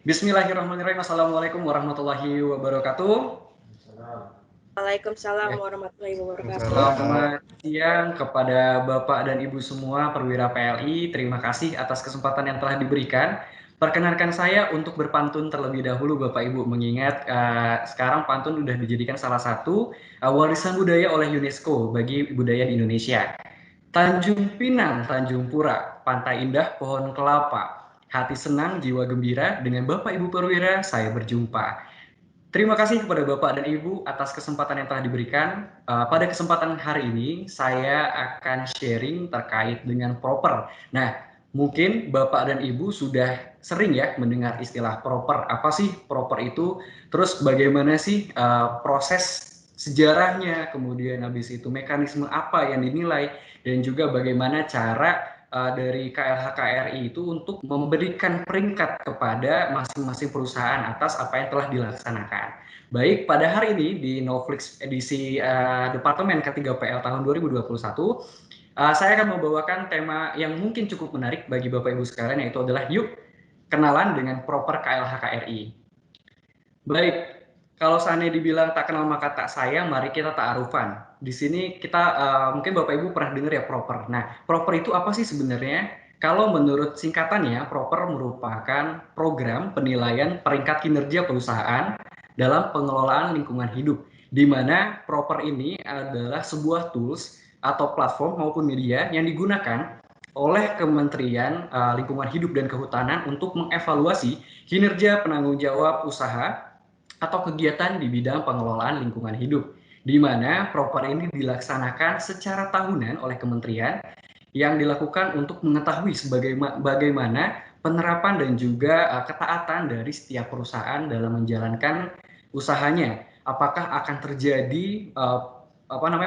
Bismillahirrahmanirrahim. Assalamualaikum warahmatullahi wabarakatuh. Waalaikumsalam warahmatullahi wabarakatuh. Selamat siang kepada Bapak dan Ibu semua perwira PLI. Terima kasih atas kesempatan yang telah diberikan. Perkenankan saya untuk berpantun terlebih dahulu Bapak Ibu, mengingat sekarang pantun sudah dijadikan salah satu warisan budaya oleh UNESCO bagi budaya di Indonesia. Tanjung Pinang, Tanjung Pura, pantai indah, pohon kelapa, hati senang, jiwa gembira, dengan Bapak Ibu perwira saya berjumpa. Terima kasih kepada Bapak dan Ibu atas kesempatan yang telah diberikan. Pada kesempatan hari ini, saya akan sharing terkait dengan proper. Nah, mungkin Bapak dan Ibu sudah sering ya mendengar istilah proper. Apa sih proper itu? Terus bagaimana sih proses sejarahnya, kemudian habis itu mekanisme apa yang dinilai, dan juga bagaimana cara dari KLH KRI itu untuk memberikan peringkat kepada masing-masing perusahaan atas apa yang telah dilaksanakan. Baik, pada hari ini di Novlix edisi Departemen K3PL tahun 2021, saya akan membawakan tema yang mungkin cukup menarik bagi Bapak Ibu sekalian, yaitu adalah yuk kenalan dengan proper KLH KRI. Baik, kalau seandainya dibilang tak kenal maka tak sayang, mari kita ta'arufan. Di sini kita mungkin Bapak Ibu pernah dengar ya proper. Nah, proper itu apa sih sebenarnya? Kalau menurut singkatannya, proper merupakan program penilaian peringkat kinerja perusahaan dalam pengelolaan lingkungan hidup, di mana proper ini adalah sebuah tools atau platform maupun media yang digunakan oleh Kementerian Lingkungan Hidup dan Kehutanan untuk mengevaluasi kinerja penanggung jawab usaha atau kegiatan di bidang pengelolaan lingkungan hidup, di mana proper ini dilaksanakan secara tahunan oleh kementerian yang dilakukan untuk mengetahui bagaimana penerapan dan juga ketaatan dari setiap perusahaan dalam menjalankan usahanya. Apakah akan terjadi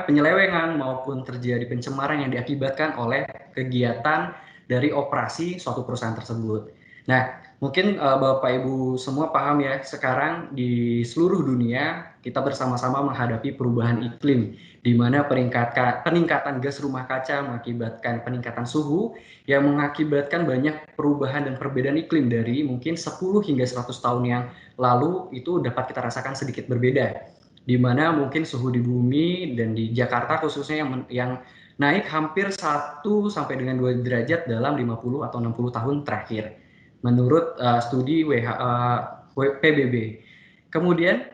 penyelewengan maupun terjadi pencemaran yang diakibatkan oleh kegiatan dari operasi suatu perusahaan tersebut. Nah, mungkin Bapak Ibu semua paham ya, sekarang di seluruh dunia kita bersama-sama menghadapi perubahan iklim, di mana peningkatan gas rumah kaca mengakibatkan peningkatan suhu yang mengakibatkan banyak perubahan dan perbedaan iklim dari mungkin 10 hingga 100 tahun yang lalu itu dapat kita rasakan sedikit berbeda, di mana mungkin suhu di bumi dan di Jakarta khususnya yang naik hampir 1 sampai dengan 2 derajat dalam 50 atau 60 tahun terakhir menurut studi PBB. Kemudian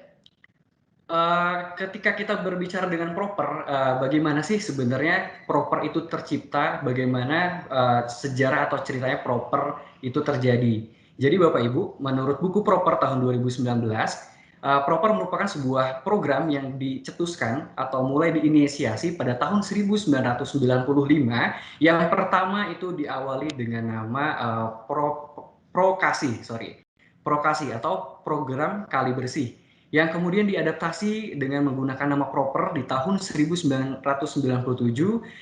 ketika kita berbicara dengan proper, bagaimana sih sebenarnya proper itu tercipta, bagaimana sejarah atau ceritanya proper itu terjadi. Jadi Bapak Ibu, menurut buku proper tahun 2019, proper merupakan sebuah program yang dicetuskan atau mulai diinisiasi pada tahun 1995, yang pertama itu diawali dengan nama Prokasi atau program kali bersih, yang kemudian diadaptasi dengan menggunakan nama proper di tahun 1997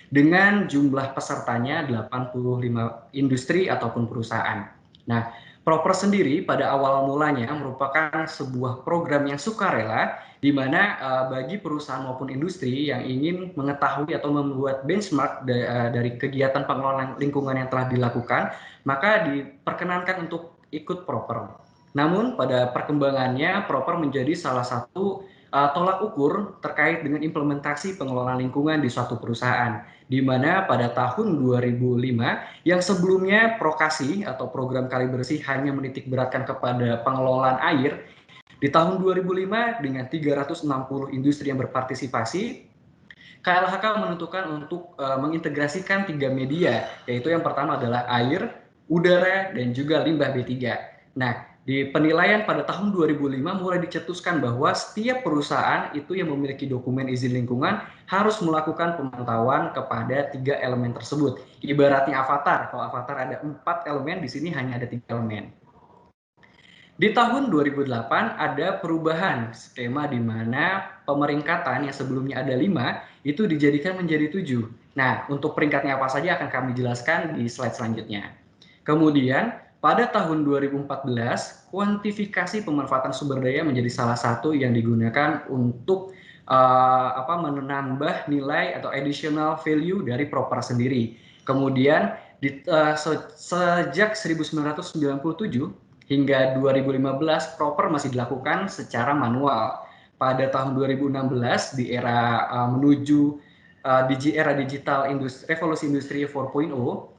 dengan jumlah pesertanya 85 industri ataupun perusahaan. Nah, proper sendiri pada awal mulanya merupakan sebuah program yang sukarela, di mana bagi perusahaan maupun industri yang ingin mengetahui atau membuat benchmark dari kegiatan pengelolaan lingkungan yang telah dilakukan, maka diperkenankan untuk ikut proper. Namun pada perkembangannya proper menjadi salah satu tolak ukur terkait dengan implementasi pengelolaan lingkungan di suatu perusahaan, di mana pada tahun 2005 yang sebelumnya Prokasi atau program kali bersih hanya menitik beratkan kepada pengelolaan air, di tahun 2005 dengan 360 industri yang berpartisipasi, KLHK menentukan untuk mengintegrasikan 3 media, yaitu yang pertama adalah air, udara, dan juga limbah B3. Nah, di penilaian pada tahun 2005 mulai dicetuskan bahwa setiap perusahaan itu yang memiliki dokumen izin lingkungan harus melakukan pemantauan kepada 3 elemen tersebut. Ibaratnya avatar, kalau avatar ada 4 elemen, di sini hanya ada 3 elemen. Di tahun 2008 ada perubahan skema di mana pemeringkatan yang sebelumnya ada 5 itu dijadikan menjadi 7. Nah, untuk peringkatnya apa saja akan kami jelaskan di slide selanjutnya. Kemudian pada tahun 2014 kuantifikasi pemanfaatan sumber daya menjadi salah satu yang digunakan untuk menambah nilai atau additional value dari proper sendiri. Kemudian sejak 1997 hingga 2015 proper masih dilakukan secara manual. Pada tahun 2016 di era menuju era digital revolusi industri 4.0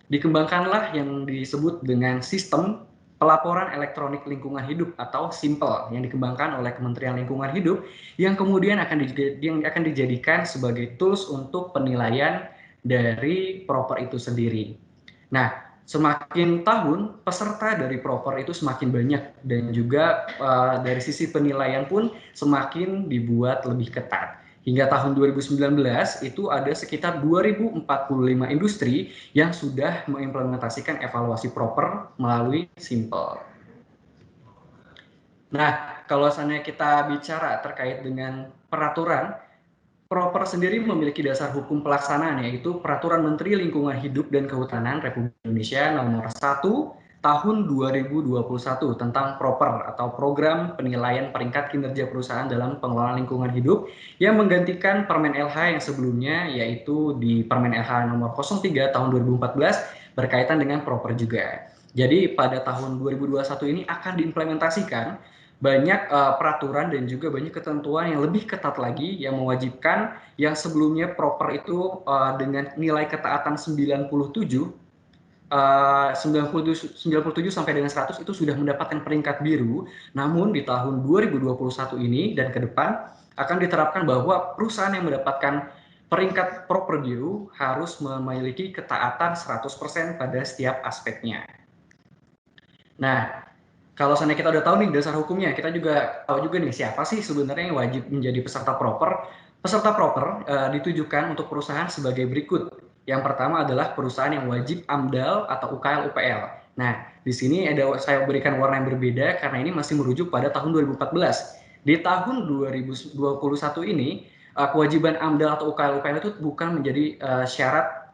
dikembangkanlah yang disebut dengan sistem pelaporan elektronik lingkungan hidup atau SIMPEL yang dikembangkan oleh Kementerian Lingkungan Hidup yang kemudian akan dijadikan sebagai tools untuk penilaian dari proper itu sendiri. Nah, semakin tahun peserta dari proper itu semakin banyak dan juga dari sisi penilaian pun semakin dibuat lebih ketat. Hingga tahun 2019 itu ada sekitar 2045 industri yang sudah mengimplementasikan evaluasi proper melalui SIMPEL. Nah, kalau misalnya kita bicara terkait dengan peraturan, proper sendiri memiliki dasar hukum pelaksanaan yaitu Peraturan Menteri Lingkungan Hidup dan Kehutanan Republik Indonesia nomor 1 tahun 2021 tentang proper atau program penilaian peringkat kinerja perusahaan dalam pengelolaan lingkungan hidup yang menggantikan Permen LH yang sebelumnya yaitu di Permen LH nomor 03 tahun 2014 berkaitan dengan proper juga. Jadi pada tahun 2021 ini akan diimplementasikan banyak peraturan dan juga banyak ketentuan yang lebih ketat lagi yang mewajibkan yang sebelumnya proper itu dengan nilai ketaatan 97 sampai dengan 100 itu sudah mendapatkan peringkat biru. Namun di tahun 2021 ini dan ke depan akan diterapkan bahwa perusahaan yang mendapatkan peringkat proper biru harus memiliki ketaatan 100% pada setiap aspeknya. Nah, kalau seandainya kita udah tahu nih dasar hukumnya, kita juga tahu juga nih siapa sih sebenarnya yang wajib menjadi peserta proper. Peserta proper ditujukan untuk perusahaan sebagai berikut. Yang pertama adalah perusahaan yang wajib AMDAL atau UKL UPL. Nah, di sini saya berikan warna yang berbeda karena ini masih merujuk pada tahun 2014. Di tahun 2021 ini, kewajiban AMDAL atau UKL UPL itu bukan menjadi syarat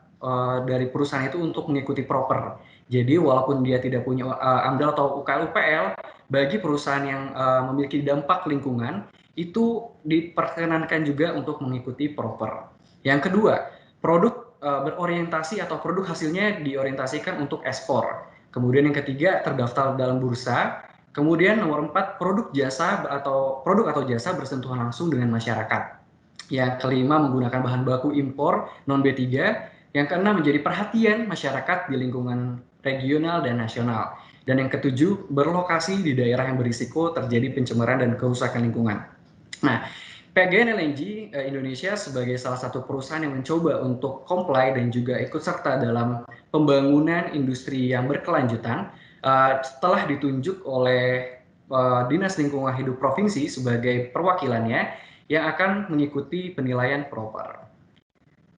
dari perusahaan itu untuk mengikuti proper. Jadi walaupun dia tidak punya AMDAL atau UKL UPL, bagi perusahaan yang memiliki dampak lingkungan itu diperkenankan juga untuk mengikuti proper. Yang kedua, produk berorientasi atau produk hasilnya diorientasikan untuk ekspor. Kemudian yang ketiga, terdaftar dalam bursa. Kemudian nomor 4, produk atau jasa bersentuhan langsung dengan masyarakat. Yang kelima, menggunakan bahan baku impor non B3. Yang keenam, menjadi perhatian masyarakat di lingkungan regional dan nasional. Dan yang ketujuh, berlokasi di daerah yang berisiko terjadi pencemaran dan kerusakan lingkungan. Nah, PGN LNG Indonesia sebagai salah satu perusahaan yang mencoba untuk comply dan juga ikut serta dalam pembangunan industri yang berkelanjutan setelah ditunjuk oleh Dinas Lingkungan Hidup Provinsi sebagai perwakilannya yang akan mengikuti penilaian proper.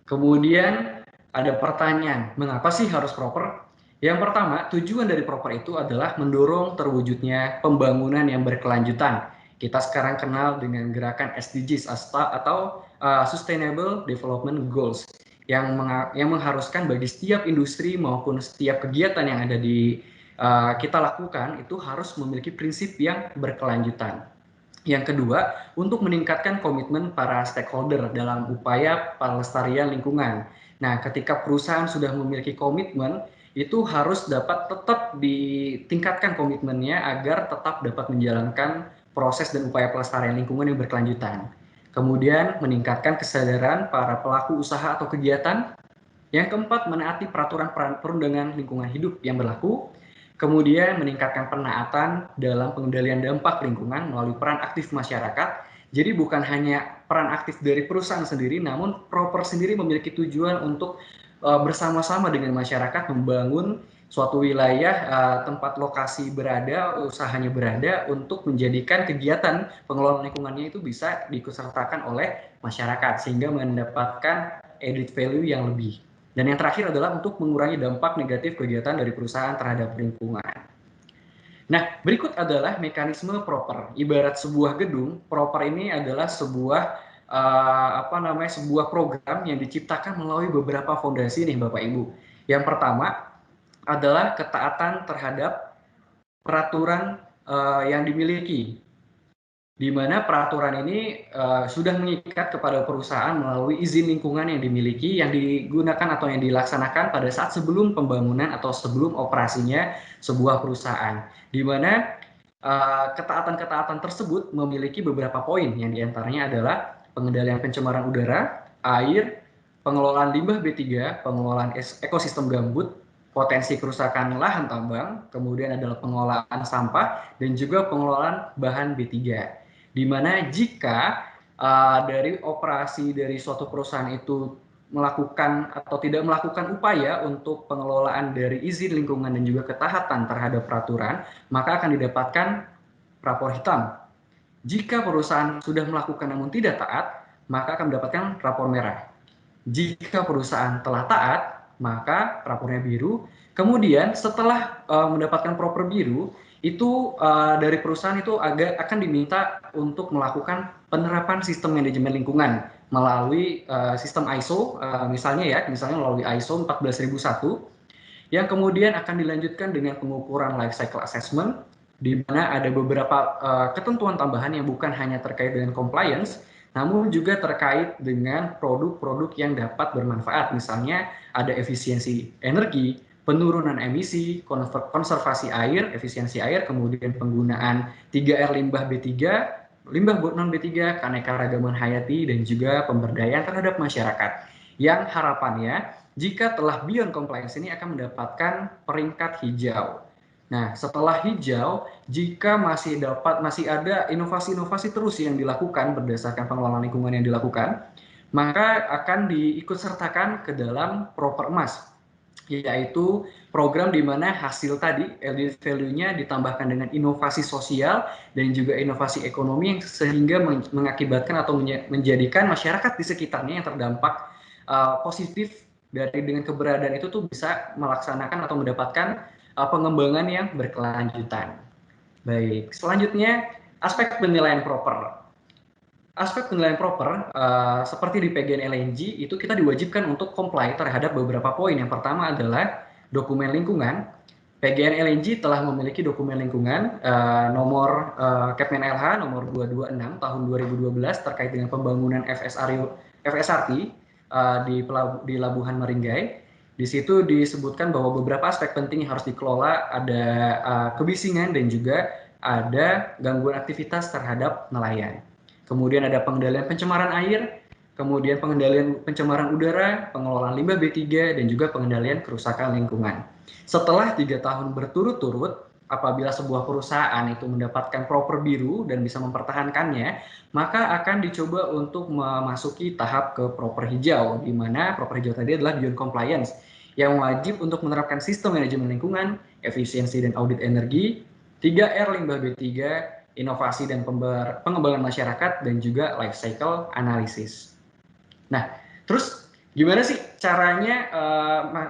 Kemudian ada pertanyaan, mengapa sih harus proper? Yang pertama, tujuan dari proper itu adalah mendorong terwujudnya pembangunan yang berkelanjutan. Kita sekarang kenal dengan gerakan SDGs atau Sustainable Development Goals yang mengharuskan bagi setiap industri maupun setiap kegiatan yang ada di kita lakukan itu harus memiliki prinsip yang berkelanjutan. Yang kedua, untuk meningkatkan komitmen para stakeholder dalam upaya pelestarian lingkungan. Nah, ketika perusahaan sudah memiliki komitmen, itu harus dapat tetap ditingkatkan komitmennya agar tetap dapat menjalankan proses dan upaya pelestarian lingkungan yang berkelanjutan. Kemudian, meningkatkan kesadaran para pelaku usaha atau kegiatan. Yang keempat, menaati peraturan perundangan lingkungan hidup yang berlaku. Kemudian meningkatkan penaatan dalam pengendalian dampak lingkungan melalui peran aktif masyarakat. Jadi bukan hanya peran aktif dari perusahaan sendiri, namun proper sendiri memiliki tujuan untuk bersama-sama dengan masyarakat membangun suatu wilayah tempat lokasi usahanya berada untuk menjadikan kegiatan pengelolaan lingkungannya itu bisa diikutsertakan oleh masyarakat sehingga mendapatkan added value yang lebih. Dan yang terakhir adalah untuk mengurangi dampak negatif kegiatan dari perusahaan terhadap lingkungan. Nah, berikut adalah mekanisme proper. Ibarat sebuah gedung, proper ini adalah sebuah program yang diciptakan melalui beberapa fondasi nih Bapak Ibu. Yang pertama adalah ketaatan terhadap peraturan yang dimiliki. di mana peraturan ini sudah mengikat kepada perusahaan melalui izin lingkungan yang dimiliki, yang digunakan atau yang dilaksanakan pada saat sebelum pembangunan atau sebelum operasinya sebuah perusahaan. Di mana ketaatan-ketaatan tersebut memiliki beberapa poin, yang diantaranya adalah pengendalian pencemaran udara, air, pengelolaan limbah B3, pengelolaan ekosistem gambut, potensi kerusakan lahan tambang, kemudian adalah pengelolaan sampah, dan juga pengelolaan bahan B3. Di mana jika dari operasi dari suatu perusahaan itu melakukan atau tidak melakukan upaya untuk pengelolaan dari izin lingkungan dan juga ketaatan terhadap peraturan, maka akan didapatkan rapor hitam. Jika perusahaan sudah melakukan namun tidak taat, maka akan mendapatkan rapor merah. Jika perusahaan telah taat, maka rapornya biru. Kemudian setelah mendapatkan proper biru, itu dari perusahaan itu akan diminta untuk melakukan penerapan sistem manajemen lingkungan melalui sistem ISO, misalnya melalui ISO 14001, yang kemudian akan dilanjutkan dengan pengukuran life cycle assessment, di mana ada beberapa ketentuan tambahan yang bukan hanya terkait dengan compliance, namun juga terkait dengan produk-produk yang dapat bermanfaat. Misalnya ada efisiensi energi, penurunan emisi, konservasi air, efisiensi air, kemudian penggunaan 3R limbah B3, limbah non B3, keanekaragaman hayati, dan juga pemberdayaan terhadap masyarakat. Yang harapannya jika telah beyond compliance ini akan mendapatkan peringkat hijau. Nah, setelah hijau, jika masih ada inovasi-inovasi terus yang dilakukan berdasarkan pengelolaan lingkungan yang dilakukan, maka akan diikutsertakan ke dalam proper emas, yaitu program di mana hasil tadi added value-nya ditambahkan dengan inovasi sosial dan juga inovasi ekonomi yang sehingga mengakibatkan atau menjadikan masyarakat di sekitarnya yang terdampak positif dengan keberadaan itu tuh bisa melaksanakan atau mendapatkan pengembangan yang berkelanjutan. Baik, selanjutnya aspek penilaian proper. Aspek penilaian proper, seperti di PGN LNG, itu kita diwajibkan untuk comply terhadap beberapa poin. Yang pertama adalah dokumen lingkungan. PGN LNG telah memiliki dokumen lingkungan nomor Kepmen LH nomor 226 tahun 2012 terkait dengan pembangunan FSRT di Labuhan Maringgai. Di situ disebutkan bahwa beberapa aspek penting yang harus dikelola, ada kebisingan dan juga ada gangguan aktivitas terhadap nelayan. Kemudian ada pengendalian pencemaran air, kemudian pengendalian pencemaran udara, pengelolaan limbah B3, dan juga pengendalian kerusakan lingkungan. Setelah 3 tahun berturut-turut, apabila sebuah perusahaan itu mendapatkan proper biru dan bisa mempertahankannya, maka akan dicoba untuk memasuki tahap ke proper hijau, di mana proper hijau tadi adalah beyond compliance, yang wajib untuk menerapkan sistem manajemen lingkungan, efisiensi dan audit energi, 3R limbah B3, inovasi dan pengembangan masyarakat, dan juga life cycle analysis. Nah, terus gimana sih caranya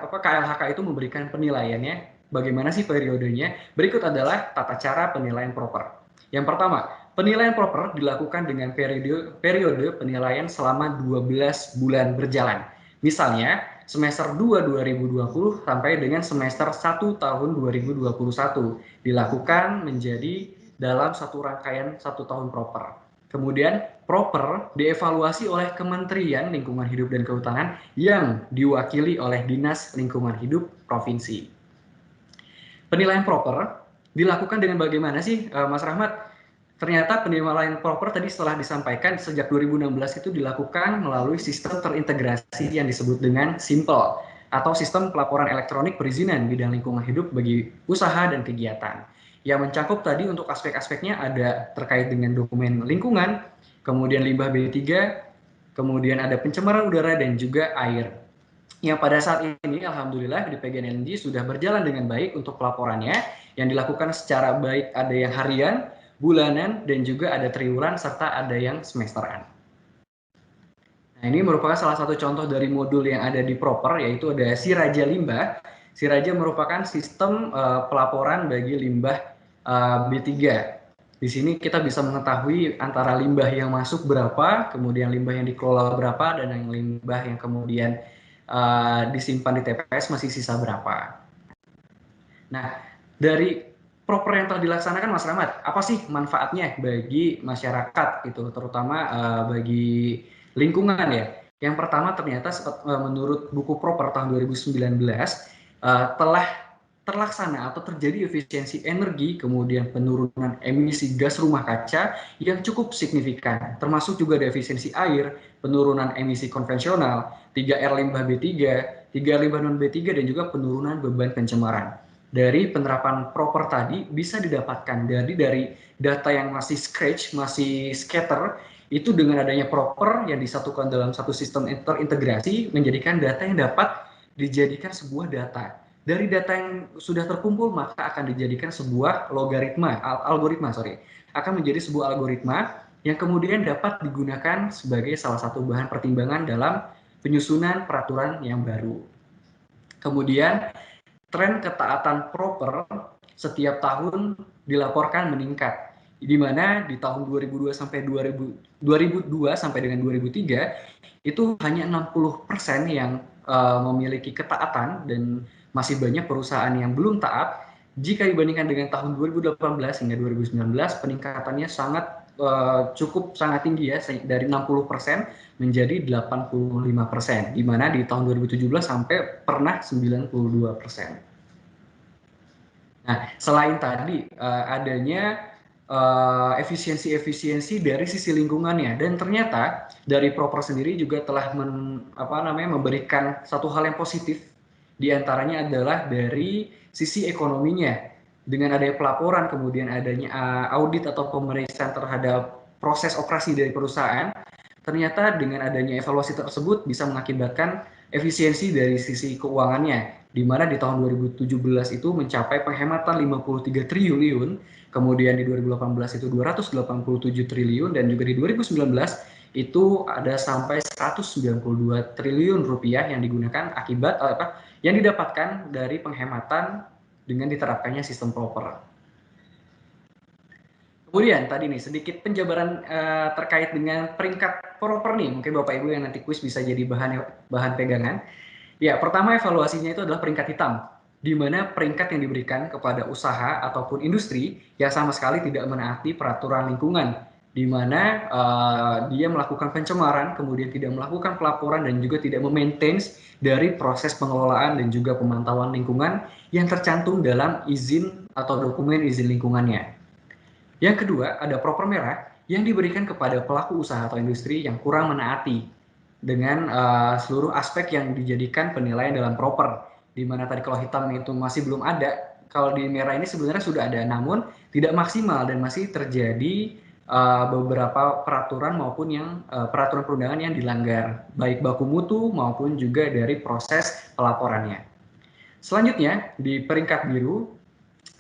KLHK itu memberikan penilaiannya? Bagaimana sih periodenya? Berikut adalah tata cara penilaian proper. Yang pertama, penilaian proper dilakukan dengan periode penilaian selama 12 bulan berjalan. Misalnya, semester 2 2020 sampai dengan semester 1 tahun 2021 dilakukan menjadi dalam satu rangkaian 1 tahun proper. Kemudian proper dievaluasi oleh Kementerian Lingkungan Hidup dan Kehutanan yang diwakili oleh Dinas Lingkungan Hidup Provinsi. Penilaian proper dilakukan dengan bagaimana sih, Mas Rahmat? Ternyata penilaian proper tadi setelah disampaikan sejak 2016 itu dilakukan melalui sistem terintegrasi yang disebut dengan SIMPLE atau Sistem Pelaporan Elektronik Perizinan Bidang Lingkungan Hidup bagi Usaha dan Kegiatan. Yang mencakup tadi untuk aspek-aspeknya ada terkait dengan dokumen lingkungan, kemudian limbah B3, kemudian ada pencemaran udara dan juga air. Yang pada saat ini alhamdulillah di PGN LNG sudah berjalan dengan baik untuk pelaporannya, yang dilakukan secara baik, ada yang harian, bulanan, dan juga ada triwulan serta ada yang semesteran. Nah, ini merupakan salah satu contoh dari modul yang ada di proper, yaitu ada Siraja Limbah. Siraja merupakan sistem pelaporan bagi limbah B3. Di sini kita bisa mengetahui antara limbah yang masuk berapa, kemudian limbah yang dikelola berapa, dan yang limbah yang kemudian disimpan di TPS masih sisa berapa. Nah, dari proper yang telah dilaksanakan, Mas Rahmat, apa sih manfaatnya bagi masyarakat gitu, terutama bagi lingkungan ya? Yang pertama ternyata menurut buku proper tahun 2019 telah terlaksana atau terjadi efisiensi energi, kemudian penurunan emisi gas rumah kaca yang cukup signifikan, termasuk juga ada efisiensi air, penurunan emisi konvensional, 3R limbah B3, 3R limbah non B3, dan juga penurunan beban pencemaran. Dari penerapan proper tadi bisa didapatkan dari data yang masih scratch, masih scatter, itu dengan adanya proper yang disatukan dalam satu sistem terintegrasi menjadikan data yang dapat dijadikan sebuah data. Dari data yang sudah terkumpul maka akan dijadikan sebuah algoritma akan menjadi sebuah algoritma yang kemudian dapat digunakan sebagai salah satu bahan pertimbangan dalam penyusunan peraturan yang baru. Kemudian tren ketaatan proper setiap tahun dilaporkan meningkat, di mana di tahun 2002 sampai 2002 sampai dengan 2003 itu hanya 60% yang memiliki ketaatan dan masih banyak perusahaan yang belum taat. Jika dibandingkan dengan tahun 2018 hingga 2019, peningkatannya cukup sangat tinggi ya, dari 60% menjadi 85%, di mana di tahun 2017 sampai pernah 92%. Nah, selain tadi adanya efisiensi-efisiensi dari sisi lingkungannya, dan ternyata dari proper sendiri juga telah memberikan satu hal yang positif, diantaranya adalah dari sisi ekonominya. Dengan adanya pelaporan, kemudian adanya audit atau pemeriksaan terhadap proses operasi dari perusahaan, ternyata dengan adanya evaluasi tersebut bisa mengakibatkan efisiensi dari sisi keuangannya, di mana di tahun 2017 itu mencapai penghematan 53 triliun, kemudian di 2018 itu 287 triliun, dan juga di 2019 itu ada sampai 192 triliun rupiah yang digunakan yang didapatkan dari penghematan dengan diterapkannya sistem proper. Kemudian tadi nih sedikit penjabaran terkait dengan peringkat proper nih, mungkin Bapak Ibu yang nanti kuis bisa jadi bahan pegangan. Ya, pertama evaluasinya itu adalah peringkat hitam, di mana peringkat yang diberikan kepada usaha ataupun industri yang sama sekali tidak menaati peraturan lingkungan, di mana dia melakukan pencemaran, kemudian tidak melakukan pelaporan dan juga tidak memaintain dari proses pengelolaan dan juga pemantauan lingkungan yang tercantum dalam izin atau dokumen izin lingkungannya. Yang kedua, ada proper merah yang diberikan kepada pelaku usaha atau industri yang kurang menaati dengan seluruh aspek yang dijadikan penilaian dalam proper. Di mana tadi kalau hitam itu masih belum ada, kalau di merah ini sebenarnya sudah ada, namun tidak maksimal dan masih terjadi beberapa peraturan maupun peraturan perundangan yang dilanggar, baik baku mutu maupun juga dari proses pelaporannya. Selanjutnya, di peringkat biru,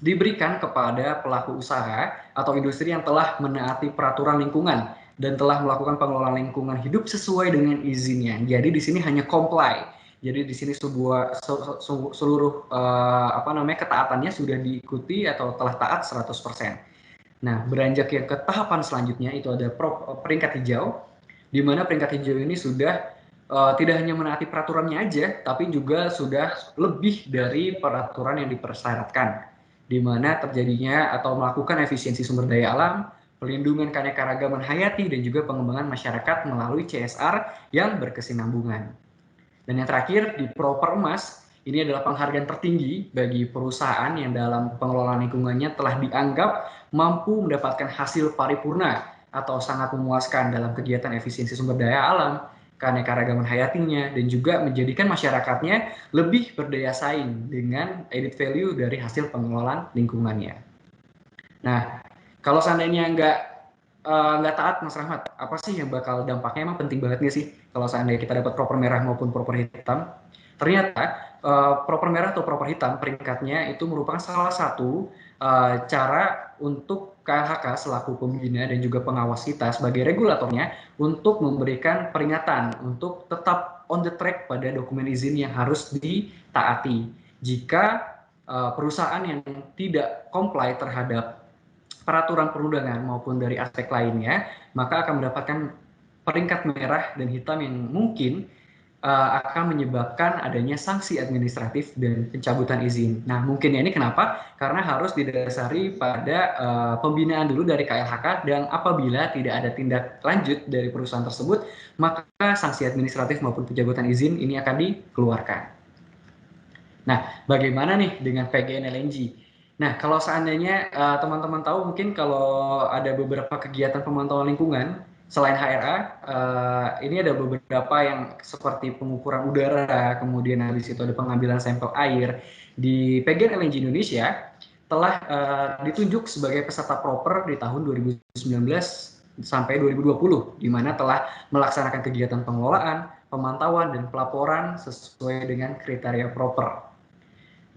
diberikan kepada pelaku usaha atau industri yang telah menaati peraturan lingkungan dan telah melakukan pengelolaan lingkungan hidup sesuai dengan izinnya. Jadi di sini hanya comply. Jadi di sini seluruh ketaatannya sudah diikuti atau telah taat 100%. Nah, beranjak yang ke tahapan selanjutnya itu ada peringkat hijau, di mana peringkat hijau ini sudah tidak hanya menaati peraturannya aja, tapi juga sudah lebih dari peraturan yang dipersyaratkan, di mana terjadinya atau melakukan efisiensi sumber daya alam, pelindungan keanekaragaman hayati, dan juga pengembangan masyarakat melalui CSR yang berkesinambungan. Dan yang terakhir, di proper emas, ini adalah penghargaan tertinggi bagi perusahaan yang dalam pengelolaan lingkungannya telah dianggap mampu mendapatkan hasil paripurna atau sangat memuaskan dalam kegiatan efisiensi sumber daya alam, keanekaragaman hayatinya, dan juga menjadikan masyarakatnya lebih berdaya saing dengan added value dari hasil pengelolaan lingkungannya. Nah, kalau seandainya nggak taat, Mas Rahmat, apa sih yang bakal dampaknya? Emang penting banget nggak sih kalau seandainya kita dapat proper merah maupun proper hitam? Ternyata proper merah atau proper hitam peringkatnya itu merupakan salah satu cara untuk KLHK selaku pembina dan juga pengawas kita sebagai regulatornya untuk memberikan peringatan untuk tetap on the track pada dokumen izin yang harus ditaati. Jika perusahaan yang tidak comply terhadap peraturan perundangan maupun dari aspek lainnya, maka akan mendapatkan peringkat merah dan hitam yang mungkin akan menyebabkan adanya sanksi administratif dan pencabutan izin. Nah, mungkin ini kenapa? Karena harus didasari pada pembinaan dulu dari KLHK, dan apabila tidak ada tindak lanjut dari perusahaan tersebut, maka sanksi administratif maupun pencabutan izin ini akan dikeluarkan. Nah, bagaimana nih dengan PGN LNG? Nah, kalau seandainya teman-teman tahu, mungkin kalau ada beberapa kegiatan pemantauan lingkungan selain HRA, ini ada beberapa yang seperti pengukuran udara, kemudian habis itu ada pengambilan sampel air. Di PGN LNG Indonesia telah ditunjuk sebagai peserta proper di tahun 2019 sampai 2020, di mana telah melaksanakan kegiatan pengelolaan, pemantauan, dan pelaporan sesuai dengan kriteria proper.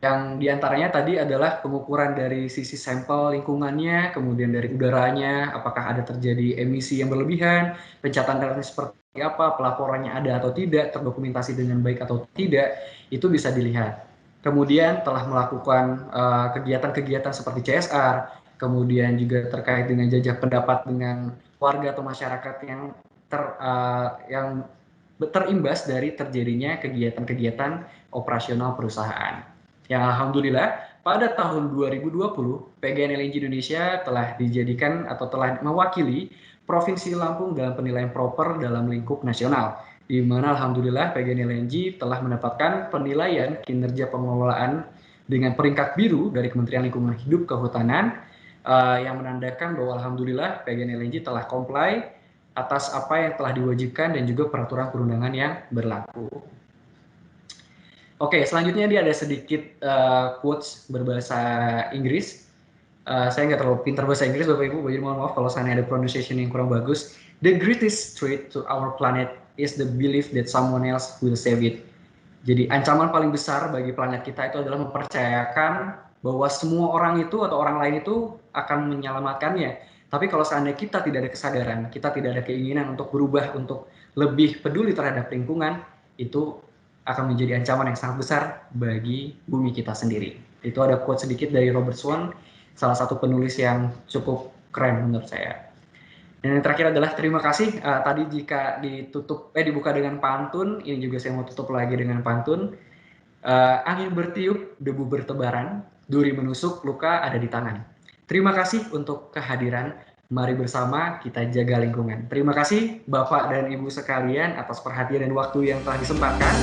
Yang diantaranya tadi adalah pengukuran dari sisi sampel lingkungannya, kemudian dari udaranya, apakah ada terjadi emisi yang berlebihan, pencatatan seperti apa, pelaporannya ada atau tidak, terdokumentasi dengan baik atau tidak, itu bisa dilihat. Kemudian telah melakukan kegiatan-kegiatan seperti CSR, kemudian juga terkait dengan jajak pendapat dengan warga atau masyarakat yang terimbas dari terjadinya kegiatan-kegiatan operasional perusahaan. Yang alhamdulillah pada tahun 2020 PGN LNG Indonesia telah dijadikan atau telah mewakili Provinsi Lampung dalam penilaian proper dalam lingkup nasional, di mana alhamdulillah PGN LNG telah mendapatkan penilaian kinerja pengelolaan dengan peringkat biru dari Kementerian Lingkungan Hidup Kehutanan, yang menandakan bahwa alhamdulillah PGN LNG telah comply atas apa yang telah diwajibkan dan juga peraturan perundangan yang berlaku. Oke, selanjutnya dia ada sedikit quotes berbahasa Inggris. Saya nggak terlalu pintar bahasa Inggris, Bapak Ibu, jadi mohon maaf kalau saya ada pronunciation yang kurang bagus. The greatest threat to our planet is the belief that someone else will save it. Jadi ancaman paling besar bagi planet kita itu adalah mempercayakan bahwa semua orang itu atau orang lain itu akan menyelamatkannya. Tapi kalau seandainya kita tidak ada kesadaran, kita tidak ada keinginan untuk berubah, untuk lebih peduli terhadap lingkungan, itu akan menjadi ancaman yang sangat besar bagi bumi kita sendiri. Itu ada quote sedikit dari Robert Swan, salah satu penulis yang cukup keren menurut saya. Dan yang terakhir adalah terima kasih. Tadi jika dibuka dengan pantun, ini juga saya mau tutup lagi dengan pantun. Angin bertiup, debu bertebaran, duri menusuk, luka ada di tangan. Terima kasih untuk kehadiran. Mari bersama kita jaga lingkungan. Terima kasih Bapak dan Ibu sekalian atas perhatian dan waktu yang telah disempatkan.